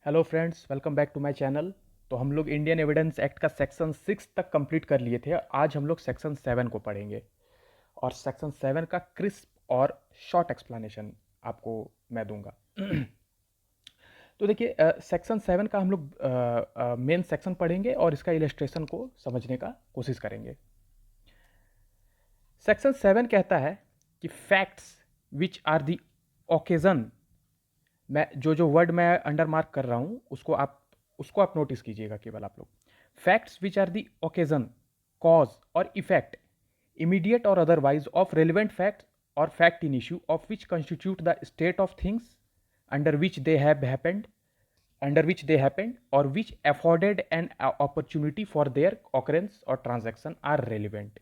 Hello friends, welcome back to my channel. तो हम लोग इंडियन एविडेंस एक्ट का सेक्शन 6 तक कंप्लीट कर लिए थे। आज हम लोग सेक्शन 7 को पढ़ेंगे और सेक्शन 7 का क्रिस्प और शॉर्ट एक्सप्लेनेशन आपको मैं दूंगा। तो देखिए, सेक्शन 7 का हम लोग मेन सेक्शन पढ़ेंगे और इसका इलस्ट्रेशन को समझने का कोशिश करेंगे। सेक्शन 7 कहता है कि facts which are the occasion. मैं जो वर्ड मैं अंडर मार्क कर रहा हूं उसको आप नोटिस कीजिएगा केवल आप लोग। Facts which are the occasion, cause or effect, immediate or otherwise of relevant fact or fact in issue of which constitute the state of things under which they have happened under which they happened or which afforded an opportunity for their occurrence or transaction are relevant.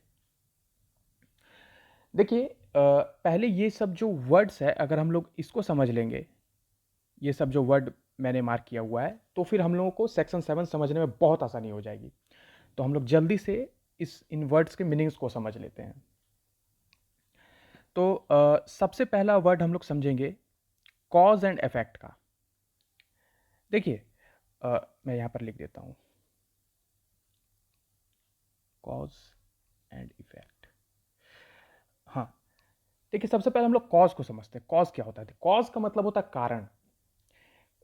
देखिए, पहले ये सब जो words है अगर हम लोग इसको समझ लेंगे, ये सब जो वर्ड मैंने मार्क किया हुआ है, तो फिर हम लोगों को सेक्शन 7 समझने में बहुत आसानी हो जाएगी। तो हम लोग जल्दी से इन वर्ड्स के मीनिंग्स को समझ लेते हैं। तो सबसे पहला वर्ड हम लोग समझेंगे कॉज एंड इफेक्ट का। देखिए, मैं यहां पर लिख देता हूं कॉज एंड इफेक्ट। हाँ, देखिए, सबसे पहले हम लोग कॉज को समझते हैं। कॉज क्या होता है? कॉज का मतलब होता है कारण।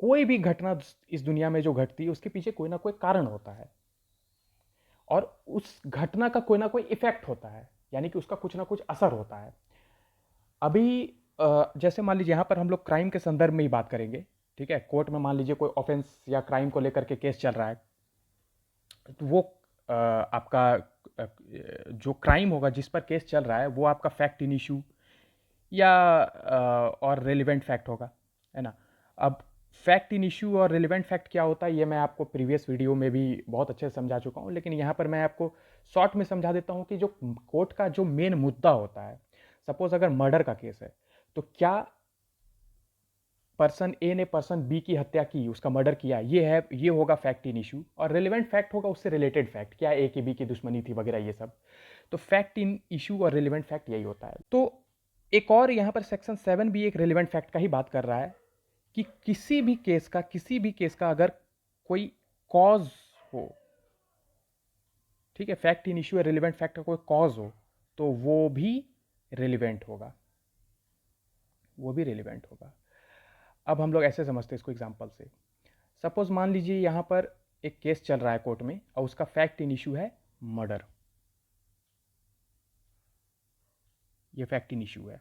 कोई भी घटना इस दुनिया में जो घटती है उसके पीछे कोई ना कोई कारण होता है और उस घटना का कोई ना कोई इफेक्ट होता है, यानी कि उसका कुछ ना कुछ असर होता है। अभी जैसे मान लीजिए, यहां पर हम लोग क्राइम के संदर्भ में ही बात करेंगे। ठीक है, कोर्ट में मान लीजिए कोई ऑफेंस या क्राइम को लेकर के केस चल रहा है, तो वो आपका जो क्राइम होगा जिस पर केस चल रहा है वो आपका फैक्ट इन इशू या और रेलिवेंट फैक्ट होगा, है ना। अब फैक्ट इन इशू और रेलिवेंट फैक्ट क्या होता है ये मैं आपको प्रीवियस वीडियो में भी बहुत अच्छे से समझा चुका हूँ, लेकिन यहाँ पर मैं आपको शॉर्ट में समझा देता हूँ कि जो कोर्ट का जो मेन मुद्दा होता है, सपोज अगर मर्डर का केस है, तो क्या पर्सन ए ने पर्सन बी की हत्या की, उसका मर्डर किया, ये होगा फैक्ट इन इशू। और रिलेवेंट फैक्ट होगा उससे रिलेटेड फैक्ट, क्या ए की बी की दुश्मनी थी वगैरह ये सब। तो फैक्ट इन इशू और रिलेवेंट फैक्ट यही होता है। तो एक और यहाँ पर सेक्शन 7 भी एक रिलेवेंट फैक्ट का ही बात कर रहा है कि किसी भी केस का अगर कोई कॉज हो, ठीक है, फैक्ट इन इशू या रिलेवेंट फैक्ट का कोई कॉज हो, तो वो भी रिलेवेंट होगा। अब हम लोग ऐसे समझते हैं इसको एग्जांपल से। सपोज मान लीजिए यहां पर एक केस चल रहा है कोर्ट में और उसका फैक्ट इन इशू है मर्डर। ये फैक्ट इन इशू है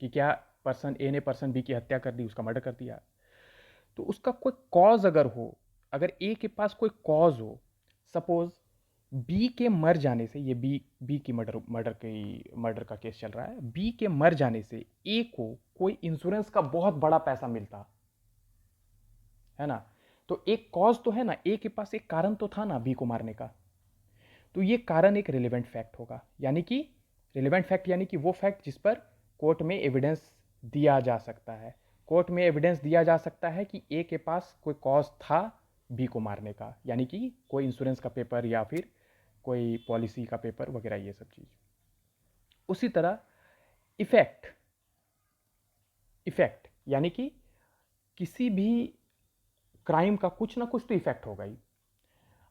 कि क्या पर्सन ए ने पर्सन बी की हत्या कर दी, उसका मर्डर कर दिया। तो उसका कोई कॉज अगर हो, अगर ए के पास कोई कॉज हो, सपोज बी के मर जाने से, ये बी की मर्डर का केस चल रहा है, बी के मर जाने से ए को कोई इंश्योरेंस का बहुत बड़ा पैसा मिलता है ना। तो एक कॉज तो है ना, ए के पास एक कारण तो था ना बी को मारने का। तो ये कारण एक रिलेवेंट फैक्ट होगा, यानी कि रिलेवेंट फैक्ट यानी कि वो फैक्ट जिस पर कोर्ट में एविडेंस दिया जा सकता है। कोर्ट में एविडेंस दिया जा सकता है कि ए के पास कोई कॉज था बी को मारने का, यानी कि कोई इंश्योरेंस का पेपर या फिर कोई पॉलिसी का पेपर वगैरह ये सब चीज़। उसी तरह इफेक्ट इफेक्ट यानी कि किसी भी क्राइम का कुछ ना कुछ तो इफेक्ट होगा ही।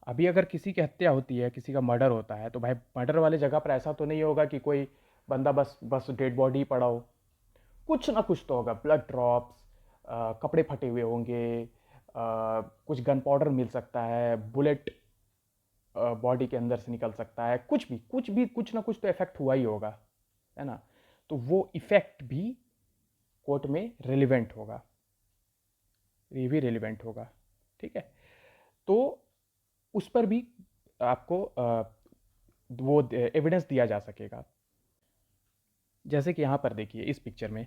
अभी अगर किसी की हत्या होती है, किसी का मर्डर होता है, तो भाई मर्डर वाले जगह पर ऐसा तो नहीं होगा कि कोई बंदा बस बस डेड बॉडी पड़ा हो। कुछ ना कुछ तो होगा, ब्लड ड्रॉप्स, कपड़े फटे हुए होंगे, कुछ गन पाउडर मिल सकता है, बुलेट बॉडी के अंदर से निकल सकता है, कुछ भी कुछ ना कुछ तो इफेक्ट हुआ ही होगा, है ना। तो वो इफेक्ट भी कोर्ट में रिलेवेंट होगा, ये भी रिलेवेंट होगा। ठीक है, तो उस पर भी आपको वो एविडेंस दिया जा सकेगा। जैसे कि यहाँ पर देखिए इस पिक्चर में,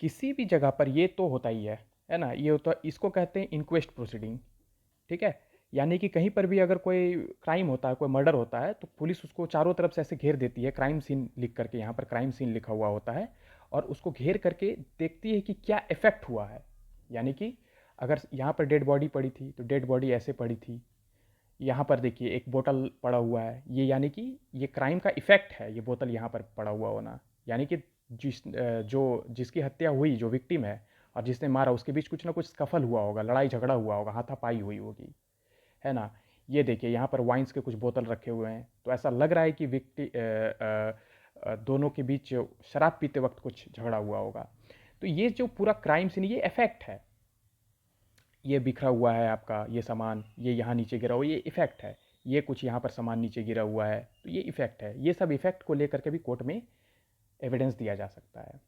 किसी भी जगह पर ये तो होता ही है ना, ये होता, इसको कहते हैं इंक्वेस्ट प्रोसीडिंग। ठीक है, यानी कि कहीं पर भी अगर कोई क्राइम होता है, कोई मर्डर होता है, तो पुलिस उसको चारों तरफ से ऐसे घेर देती है, क्राइम सीन लिख करके, यहाँ पर क्राइम सीन लिखा हुआ होता है, और उसको घेर करके देखती है कि क्या इफेक्ट हुआ है। यानी कि अगर यहाँ पर डेड बॉडी पड़ी थी तो डेड बॉडी ऐसे पड़ी थी। यहाँ पर देखिए एक बोतल पड़ा हुआ है, ये यानी कि ये क्राइम का इफेक्ट है, ये बोतल यहाँ पर पड़ा हुआ होना। यानी कि जिसकी हत्या हुई, जो विक्टिम है, और जिसने मारा उसके बीच कुछ ना कुछ स्कफल हुआ होगा, लड़ाई झगड़ा हुआ होगा, हाथापाई हुई होगी, है ना। ये देखिए यहाँ पर वाइन्स के कुछ बोतल रखे हुए हैं, तो ऐसा लग रहा है कि दोनों के बीच शराब पीते वक्त कुछ झगड़ा हुआ होगा। तो ये जो पूरा क्राइम सीन, ये इफेक्ट है, ये बिखरा हुआ है आपका ये सामान, ये यहाँ नीचे गिरा हुआ, ये इफेक्ट है। ये कुछ यहाँ पर सामान नीचे गिरा हुआ है, तो ये इफेक्ट है। ये सब इफेक्ट को लेकर के भी कोर्ट में एविडेंस दिया जा सकता है।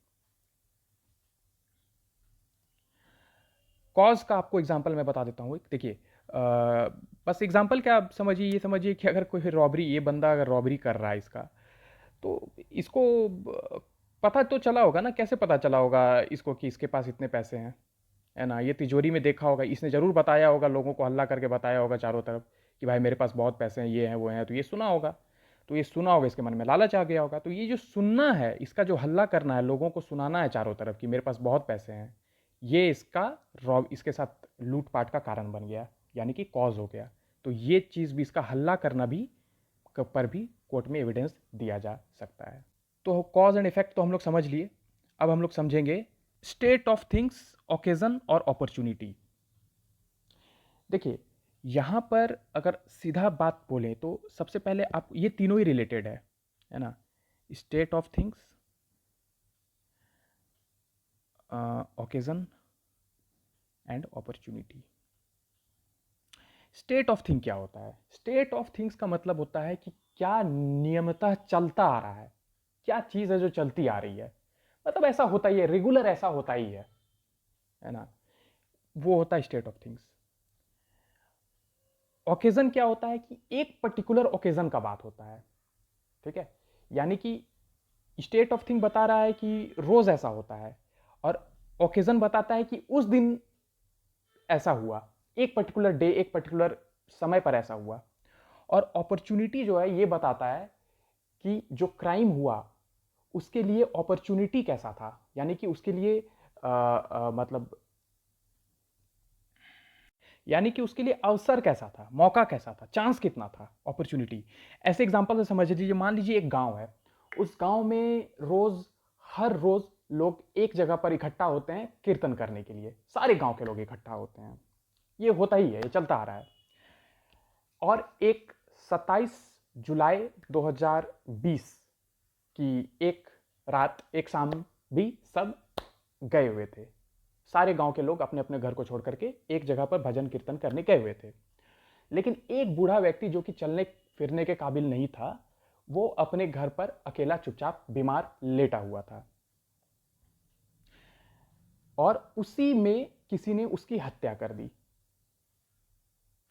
कॉज का आपको एग्जांपल मैं बता देता हूँ। देखिए बस एग्जांपल क्या, आप समझिए, ये समझिए कि अगर कोई रॉबरी, ये बंदा अगर रॉबरी कर रहा है इसका, तो इसको पता तो चला होगा ना, कैसे पता चला होगा इसको कि इसके पास इतने पैसे हैं, है ना। ये तिजोरी में देखा होगा, इसने ज़रूर बताया होगा, लोगों को हल्ला करके बताया होगा चारों तरफ कि भाई मेरे पास बहुत पैसे हैं, ये हैं वो हैं, तो ये सुना होगा। तो ये सुना होगा, इसके मन में लालच आ गया होगा। तो ये जो सुनना है, इसका जो हल्ला करना है, लोगों को सुनाना है चारों तरफ कि मेरे पास बहुत पैसे हैं, ये इसका रॉब इसके साथ लूटपाट का कारण बन गया, यानी कि कॉज हो गया। तो ये चीज़ भी, इसका हल्ला करना भी पर भी कोर्ट में एविडेंस दिया जा सकता है। तो कॉज एंड इफेक्ट तो हम लोग समझ लिए। अब हम लोग समझेंगे स्टेट ऑफ थिंग्स, ओकेजन और अपॉर्चुनिटी। देखिए यहाँ पर अगर सीधा बात बोलें तो सबसे पहले आप, ये तीनों ही रिलेटेड है ना। State of things, occasion and opportunity. State of thing क्या होता है? स्टेट ऑफ थिंग्स का मतलब होता है कि क्या नियमतः चलता आ रहा है, क्या चीज़ है जो चलती आ रही है, मतलब ऐसा होता ही है, रेगुलर ऐसा होता ही है ना, वो होता है स्टेट ऑफ थिंग्स। ओकेजन क्या होता है कि एक पर्टिकुलर ओकेजन का बात होता है, ठीक है। यानी कि स्टेट ऑफ थिंग बता रहा है कि रोज ऐसा होता है, और ओकेजन बताता है कि उस दिन ऐसा हुआ, एक पर्टिकुलर डे, एक पर्टिकुलर समय पर ऐसा हुआ। और अपॉर्चुनिटी जो है ये बताता है कि जो क्राइम हुआ उसके लिए अपॉर्चुनिटी कैसा था, यानी कि उसके लिए मतलब यानी कि उसके लिए अवसर कैसा था, मौका कैसा था, चांस कितना था, अपॉर्चुनिटी। ऐसे एग्जांपल से समझ लीजिए, मान लीजिए एक गांव है, उस गांव में हर रोज लोग एक जगह पर इकट्ठा होते हैं कीर्तन करने के लिए, सारे गांव के लोग इकट्ठा होते हैं, ये होता ही है, ये चलता आ रहा है। और एक 27 जुलाई 2020 की एक रात, एक शाम भी सब गए हुए थे, सारे गांव के लोग अपने अपने घर को छोड़ करके एक जगह पर भजन कीर्तन करने गए हुए थे। लेकिन एक बूढ़ा व्यक्ति जो कि चलने फिरने के काबिल नहीं था, वो अपने घर पर अकेला चुपचाप बीमार लेटा हुआ था, और उसी में किसी ने उसकी हत्या कर दी,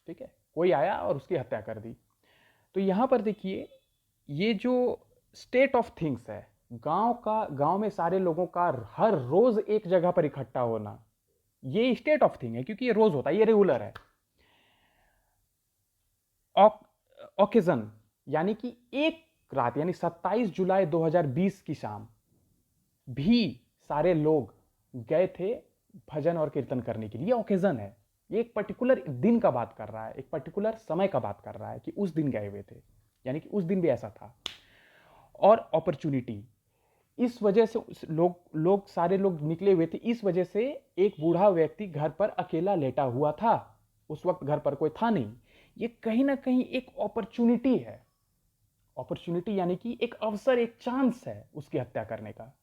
ठीक है, कोई आया और उसकी हत्या कर दी। तो यहां पर देखिए, ये जो स्टेट ऑफ थिंग्स है, गांव में सारे लोगों का हर रोज एक जगह पर इकट्ठा होना, ये स्टेट ऑफ थिंग है, क्योंकि ये रोज होता है, ये रेगुलर है। ओकेजन यानी कि एक रात, यानी 27 जुलाई 2020 की शाम भी सारे लोग गए थे भजन और कीर्तन करने के लिए, ओकेजन है। ये एक पर्टिकुलर दिन का बात कर रहा है, एक पर्टिकुलर समय का बात कर रहा है कि उस दिन गए हुए थे, यानी कि उस दिन भी ऐसा था। और अपॉर्चुनिटी, इस वजह से सारे लोग निकले हुए थे, इस वजह से एक बूढ़ा व्यक्ति घर पर अकेला लेटा हुआ था, उस वक्त घर पर कोई था नहीं। ये कहीं ना कहीं एक अपॉर्चुनिटी है, अपॉर्चुनिटी यानी कि एक अवसर, एक चांस है उसकी हत्या करने का।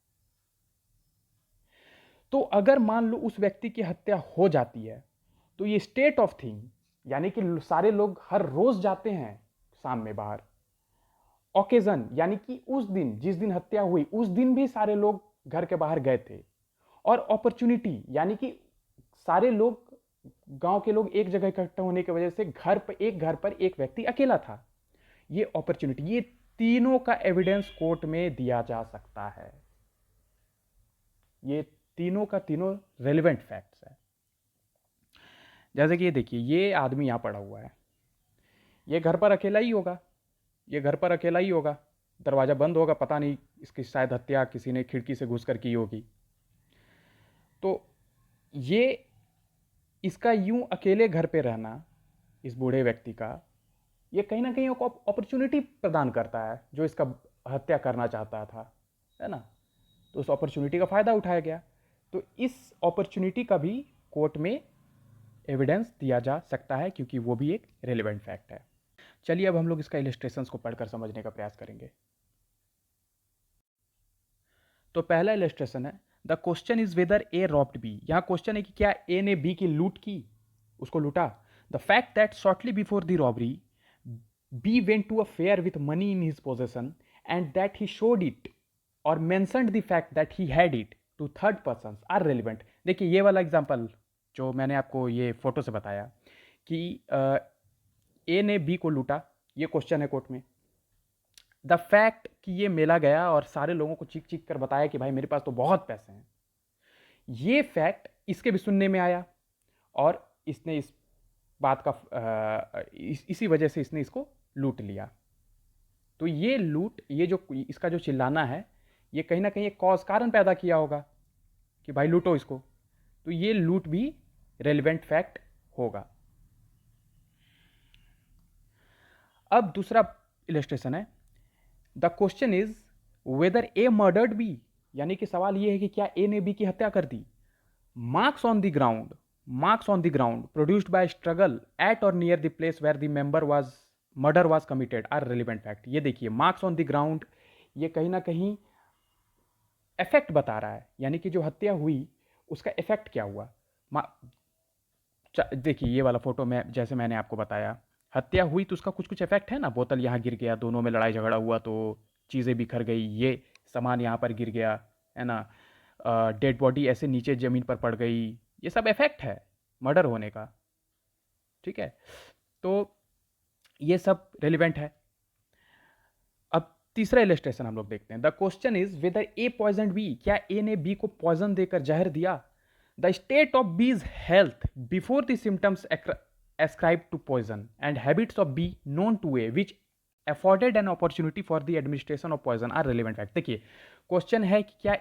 तो अगर मान लो उस व्यक्ति की हत्या हो जाती है, तो ये स्टेट ऑफ थिंग, यानी कि सारे लोग हर रोज जाते हैं शाम में बाहर। ओकेजन यानी कि उस दिन, जिस दिन हत्या हुई, उस दिन भी सारे लोग घर के बाहर गए थे। और अपॉर्चुनिटी यानी कि सारे लोग, गांव के लोग एक जगह इकट्ठा होने की वजह से घर पर एक व्यक्ति अकेला था, ये अपॉर्चुनिटी। ये तीनों का एविडेंस कोर्ट में दिया जा सकता है, ये तीनों का तीनों रेलिवेंट फैक्ट्स है। जैसे कि ये देखिए, ये आदमी यहां पड़ा हुआ है, ये घर पर अकेला ही होगा, ये घर पर अकेला ही होगा, दरवाजा बंद होगा, पता नहीं इसकी शायद हत्या किसी ने खिड़की से घुसकर की होगी। तो ये इसका यूं अकेले घर पे रहना, इस बूढ़े व्यक्ति का, ये कहीं ना कहीं अपॉर्चुनिटी प्रदान करता है जो इसका हत्या करना चाहता था, है ना। तो उस अपॉर्चुनिटी का फायदा उठाया गया। तो इस अपॉर्चुनिटी का भी कोर्ट में एविडेंस दिया जा सकता है क्योंकि वो भी एक रेलिवेंट फैक्ट है। चलिए अब हम लोग इसका इलस्ट्रेशंस को पढ़कर समझने का प्रयास करेंगे। तो पहला इलस्ट्रेशन है, the question is whether A robbed B. यहां क्वेश्चन है कि क्या ए ने बी की लूट की, उसको लूटा। The fact that shortly before the robbery B went to a fair with money in his possession and that he showed it or mentioned the fact that he had it to third person are relevant. देखिए ये वाला example जो मैंने आपको ये photo से बताया कि ए ने बी को लूटा, ये क्वेश्चन है कोर्ट में। द फैक्ट कि ये मेला गया और सारे लोगों को चीख चीख कर बताया कि भाई मेरे पास तो बहुत पैसे हैं, ये फैक्ट इसके भी सुनने में आया और इसने इस बात का इसी वजह से इसने इसको लूट लिया। तो ये लूट, ये जो इसका जो चिल्लाना है, ये कहीं ना कहीं एक कॉज कारण पैदा किया होगा कि भाई लूटो इसको। तो ये लूट भी रेलिवेंट फैक्ट होगा। अब दूसरा इलस्ट्रेशन है, the question is whether A murdered B. यानी कि सवाल यह है कि क्या ए ने बी की हत्या कर दी। Marks on the ground, marks on the ground produced by struggle at or near the place where the member was murder was committed are relevant fact. ये देखिए मार्क्स ऑन द ग्राउंड, ये कहीं ना कहीं इफेक्ट बता रहा है, यानी कि जो हत्या हुई उसका इफेक्ट क्या हुआ। देखिए ये वाला फोटो में जैसे मैंने आपको बताया, हत्या हुई तो उसका कुछ कुछ इफेक्ट है ना, बोतल यहाँ गिर गया, दोनों में लड़ाई झगड़ा हुआ तो चीज़ें बिखर गई, ये सामान यहाँ पर गिर गया है ना, डेड बॉडी ऐसे नीचे ज़मीन पर पड़ गई, ये सब इफेक्ट है मर्डर होने का। ठीक है, तो ये सब रेलिवेंट है। अब तीसरा इलस्ट्रेशन हम लोग देखते हैं, the question is whether A poison B. क्या ए ने बी को पॉइजन देकर जहर दिया। The state of B's health before the symptoms ascribed to poison and habits of B known to A which afforded an opportunity for the administration of poison are relevant fact। देखिए question है कि क्या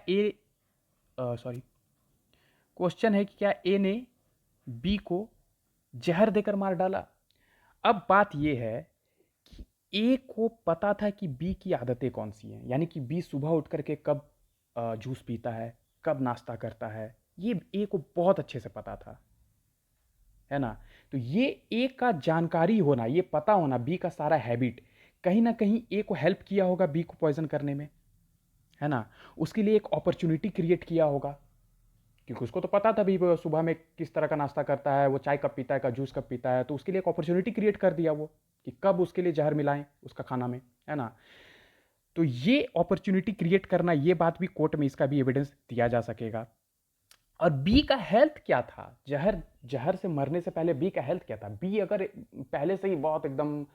question है कि क्या A ने B को जहर देकर मार डाला। अब बात यह है कि ए को पता था कि बी की आदतें कौन सी हैं, यानी कि बी सुबह उठ करके कब जूस पीता है, कब नाश्ता करता है, ये ए को बहुत अच्छे से पता था, है ना। तो ये ए का जानकारी होना, ये पता होना बी का सारा हैबिट कहीं ना कहीं ए को हेल्प किया होगा बी को पॉइजन करने में, है ना। उसके लिए एक अपॉर्चुनिटी क्रिएट किया होगा क्योंकि उसको तो पता था भी वो सुबह में किस तरह का नाश्ता करता है, वो चाय कब पीता है, का जूस कब पीता है, तो उसके लिए एक अपॉर्चुनिटी क्रिएट कर दिया वो कि कब उसके लिए जहर मिलाएं उसका खाना में, है ना। तो ये अपॉर्चुनिटी क्रिएट करना, ये बात भी कोर्ट में इसका भी एविडेंस दिया जा सकेगा। और बी का हेल्थ क्या था, जहर से मरने से पहले बी का हेल्थ क्या था। बी अगर पहले से ही बहुत एकदम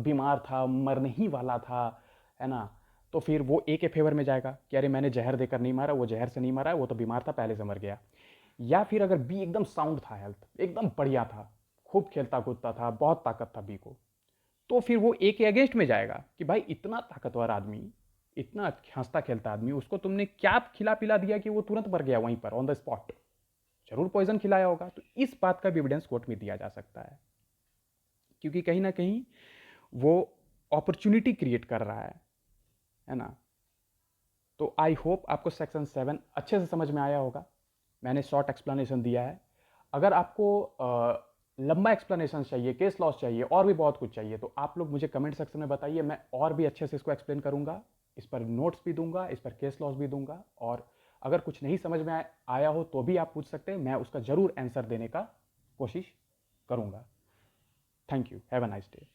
बीमार था, मरने ही वाला था, है ना, तो फिर वो ए के फेवर में जाएगा कि अरे मैंने जहर देकर नहीं मारा, वो जहर से नहीं मारा, वो तो बीमार था पहले से मर गया। या फिर अगर बी एकदम साउंड था, हेल्थ एकदम बढ़िया था, खूब खेलता कूदता था, बहुत ताकत था बी को, तो फिर वो ए के अगेंस्ट में जाएगा कि भाई इतना ताकतवर आदमी, इतना हंसता खेलता आदमी, उसको तुमने क्या खिला पिला दिया कि वो तुरंत मर गया वहीं पर ऑन द स्पॉट। जरूर पॉइजन खिलाया होगा। तो इस बात का भी एविडेंस कोर्ट में दिया जा सकता है क्योंकि कहीं ना कहीं वो अपॉर्चुनिटी क्रिएट कर रहा है ना। तो आई होप आपको सेक्शन 7 अच्छे से समझ में आया होगा। मैंने शॉर्ट एक्सप्लेनेशन दिया है। अगर आपको लंबा एक्सप्लेनेशन चाहिए, केस लॉस चाहिए, और भी बहुत कुछ चाहिए, तो आप लोग मुझे कमेंट सेक्शन में बताइए, मैं और भी अच्छे से इसको एक्सप्लेन करूंगा, इस पर नोट्स भी दूंगा, इस पर केस लॉस भी दूंगा। और अगर कुछ नहीं समझ में आया हो तो भी आप पूछ सकते हैं, मैं उसका जरूर आंसर देने का कोशिश करूंगा। Thank you, have a nice day.